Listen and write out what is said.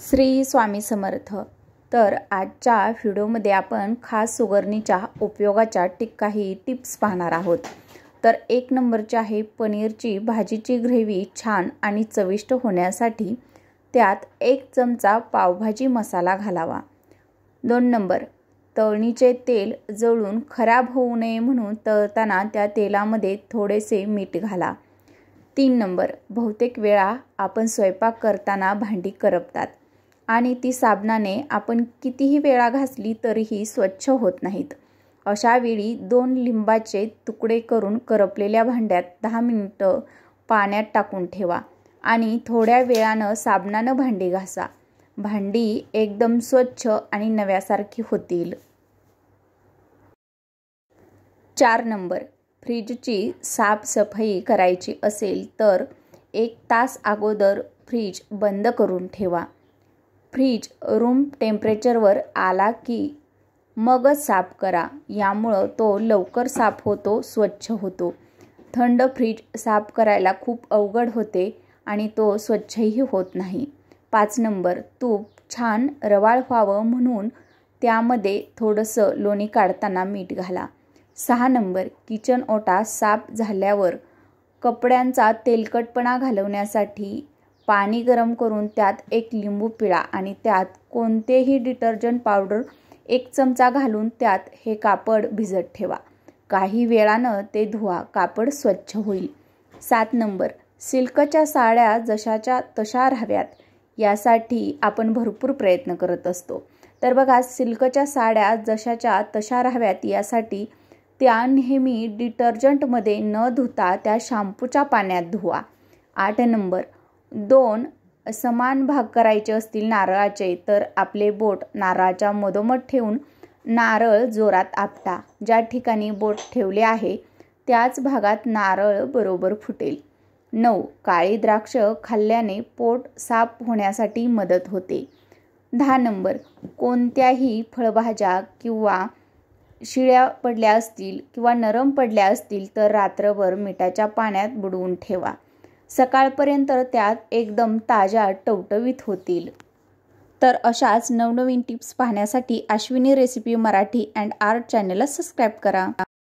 श्री स्वामी समर्थ। तर आजच्या व्हिडिओमध्ये आपण खास सुगरणीच्या उपयोगाच्या काही टिप्स पाहणार आहोत। तर एक नंबरची आहे पनीरची भाजीची ग्रेव्ही छान आणि चविष्ट होण्यासाठी त्यात 1 चमचा पावभाजी मसाला घालावा। 2 नंबर, तळणीचे तेल जळून खराब होऊ नये म्हणून तळताना त्या तेलामध्ये थोडेसे मीठ घाला। 3 नंबर, बहुतेक वेळा आपण स्वयंपाक करताना भांडी करपतात आणि ती साबणाने आपण कितीही वेळा घासली तरीही स्वच्छ होत नाहीत। अशा वेळी 2 लिंबाचे तुकडे करून करपलेल्या भांड्यात 10 मिनिटं पाण्यात टाकून ठेवा आणि थोड्या वेळानं साबणानं भांडी घासा। भांडी एकदम स्वच्छ आणि नव्यासारखी होतील। 4 नंबर, फ्रीजची साफसफाई करायची असेल तर 1 तास अगोदर फ्रीज बंद करून ठेवा। फ्रीज रूम टेम्परेचरवर आला की मगच साफ करा, यामुळं तो लवकर साफ होतो, स्वच्छ होतो। थंड फ्रीज साफ करायला खूप अवघड होते आणि तो स्वच्छही होत नाही। 5 नंबर, तूप छान रवाळ व्हावं म्हणून त्यामध्ये थोडंसं लोणी काढताना मीठ घाला। 6 नंबर, किचन ओटा साफ झाल्यावर कपड्यांचा तेलकटपणा घालवण्यासाठी पाणी गरम करून त्यात 1 लिंबू पिळा आणि त्यात कोणतेही डिटर्जंट पावडर 1 चमचा घालून त्यात हे कापड भिजत ठेवा। काही वेळानं ते धुवा, कापड स्वच्छ होईल। 7 नंबर, सिल्कच्या साड्या जशाच्या तशा राहाव्यात यासाठी आपण भरपूर प्रयत्न करत असतो। तर बघा, सिल्कच्या साड्या जशाच्या तशा राहाव्यात यासाठी त्या नेहमी डिटर्जंटमध्ये न धुता त्या शॅम्पूच्या पाण्यात धुवा। 8 नंबर, 2 समान भाग करायचे असतील नारळाचे तर आपले बोट नारळाच्या मधोमध ठेवून नारळ जोरात आपटा। ज्या ठिकाणी बोट ठेवले आहे त्याच भागात नारळ बरोबर फुटेल। 9, काळी द्राक्ष खाल्ल्याने पोट साफ होण्यासाठी मदत होते। 10 नंबर, कोणत्याही फळभाज्या किंवा शिळ्या पडल्या असतील किंवा नरम पडल्या असतील तर रात्रभर मिठाच्या पाण्यात बुडवून ठेवा, सकाळपर्यंत त्यात एकदम ताज्या टवटवीत होतील। तर अशाच नवनवीन टिप्स पाहण्यासाठी Ashwini recipe Marathi and art चॅनलला सबस्क्राईब करा।